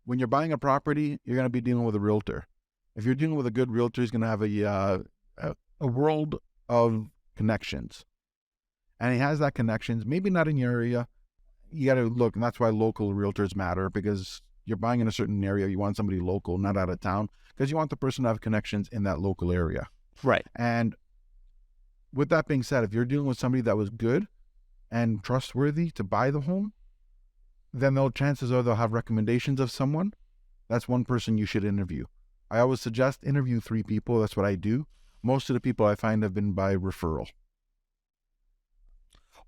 when you're buying a property, you're going to be dealing with a realtor. If you're dealing with a good realtor, he's going to have a world of connections, and he has that connections. Maybe not in your area. You got to look, and that's why local realtors matter, because You're buying in a certain area. You want somebody local, not out of town, because you want the person to have connections in that local area.
Right.
And with that being said, if you're dealing with somebody that was good and trustworthy to buy the home, then chances are they'll have recommendations of someone. That's one person you should interview. I always suggest interview 3 people. That's what I do. Most of the people I find have been by referral.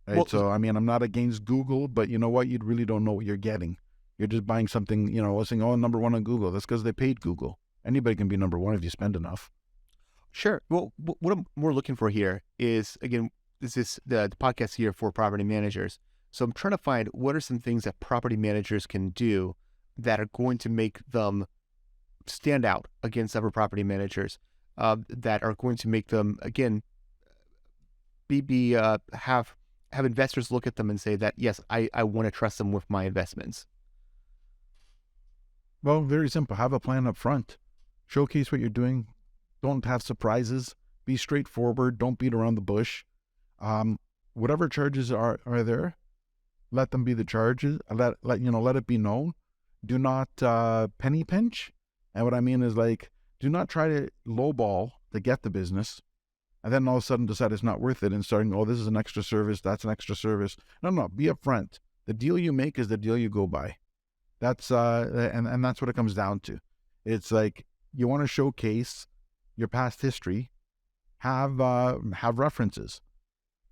Right.
Well,
So, I mean, I'm not against Google, but you know what? You really don't know what you're getting. You're just buying something, saying, oh, number 1 on Google. That's because they paid Google. Anybody can be number 1 if you spend enough.
sure. Well, what I'm more looking for here is, again, this is the podcast here for property managers. So I'm trying to find what are some things that property managers can do that are going to make them stand out against other property managers, that are going to make them, again, have investors look at them and say that, yes, I want to trust them with my investments.
Well, very simple. Have a plan up front. Showcase what you're doing. Don't have surprises. Be straightforward. Don't beat around the bush. Whatever charges are there, let them be the charges. Let it be known. Do not penny pinch. And what I mean is, like, do not try to lowball to get the business, and then all of a sudden decide it's not worth it and starting, oh, this is an extra service, that's an extra service. No, be upfront. The deal you make is the deal you go by. That's and that's what it comes down to. It's like you want to showcase your past history, have references.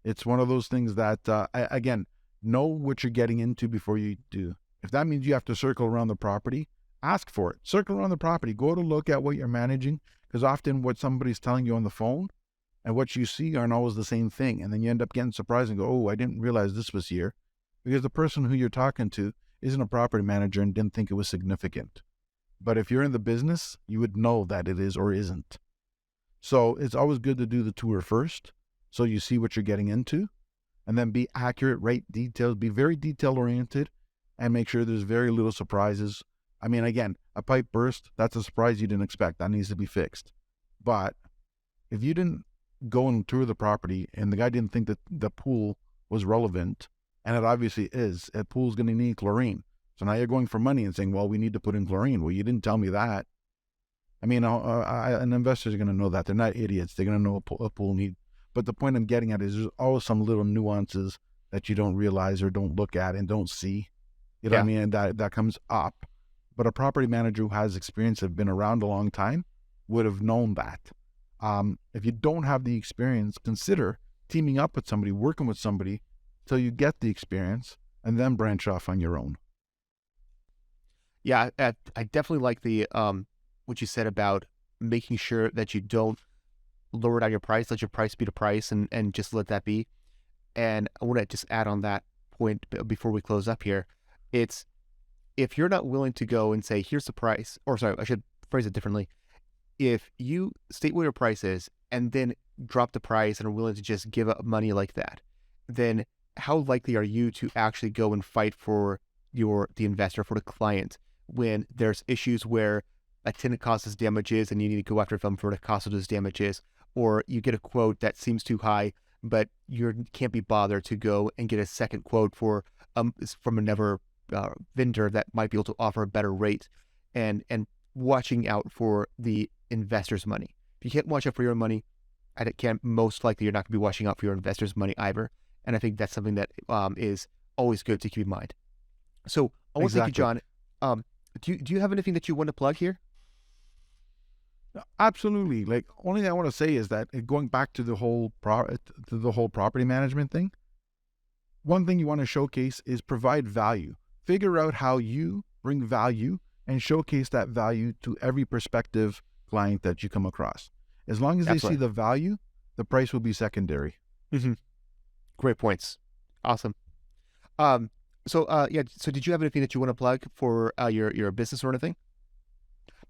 It's one of those things that again, know what you're getting into before you do. If that means you have to circle around the property, ask for it. Circle around the property. Go to look at what you're managing, because often what somebody's telling you on the phone and what you see aren't always the same thing. And then you end up getting surprised and go, oh, I didn't realize this was here. Because the person who you're talking to isn't a property manager and didn't think it was significant. But if you're in the business, you would know that it is or isn't. So it's always good to do the tour first, so you see what you're getting into, and then be accurate, write details, be very detail oriented, and make sure there's very little surprises. I mean, again, a pipe burst, that's a surprise you didn't expect. That needs to be fixed. But if you didn't go and tour the property and the guy didn't think that the pool was relevant, and it obviously is, a pool's going to need chlorine. So now you're going for money and saying, well, we need to put in chlorine. Well, you didn't tell me that. I mean, and investors are going to know that. They're not idiots. They're going to know a pool need. But the point I'm getting at is there's always some little nuances that you don't realize or don't look at and don't see. You know what I mean? And that comes up. But a property manager who has experience, have been around a long time, would have known that. If you don't have the experience, consider teaming up with somebody, working with somebody till you get the experience, and then branch off on your own.
Yeah, I definitely like the what you said about making sure that you don't lower down your price, let your price be the price, and just let that be. And I want to just add on that point before we close up here. It's, if you're not willing to go and say, here's the price, or sorry, I should phrase it differently. If you state what your price is and then drop the price and are willing to just give up money like that, then how likely are you to actually go and fight for the investor, for the client, when there's issues where a tenant causes damages and you need to go after them for the cost of those damages, or you get a quote that seems too high, but you can't be bothered to go and get a second quote from another vendor that might be able to offer a better rate, and watching out for the investor's money. If you can't watch out for your money, most likely you're not going to be watching out for your investor's money either. And I think that's something that is always good to keep in mind. So I want to thank you, John. Do you have anything that you want to plug here?
Absolutely. Like, only thing I want to say is that going back to the whole property management thing, one thing you want to showcase is provide value. Figure out how you bring value and showcase that value to every prospective client that you come across. As long as they see the value, the price will be secondary.
Mm-hmm. Great points. Awesome. So did you have anything that you want to plug for your business or anything?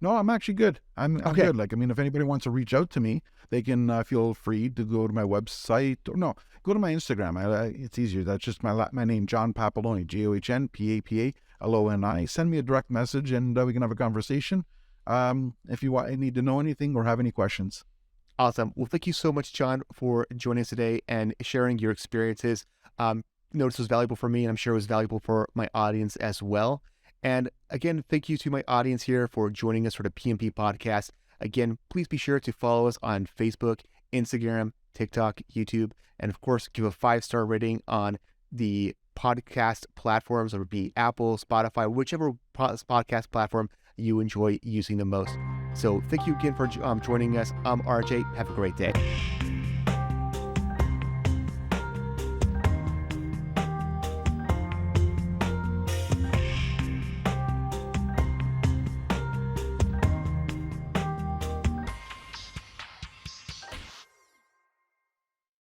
No, I'm actually good. I'm
Okay.
good. Like, I mean, if anybody wants to reach out to me, they can feel free to go to my website, or no, go to my Instagram. It's easier. That's just my name, John Papaloni, JohnPapaloni. Send me a direct message and we can have a conversation if you need to know anything or have any questions.
Awesome. Well, thank you so much, John, for joining us today and sharing your experiences. Notice it was valuable for me, and I'm sure it was valuable for my audience as well. And again, thank you to my audience here for joining us for the PMP podcast. Again, please be sure to follow us on Facebook, Instagram, TikTok, YouTube, and of course, give a 5-star rating on the podcast platforms, or be Apple, Spotify, whichever podcast platform you enjoy using the most. So thank you again for joining us. I'm RJ. Have a great day.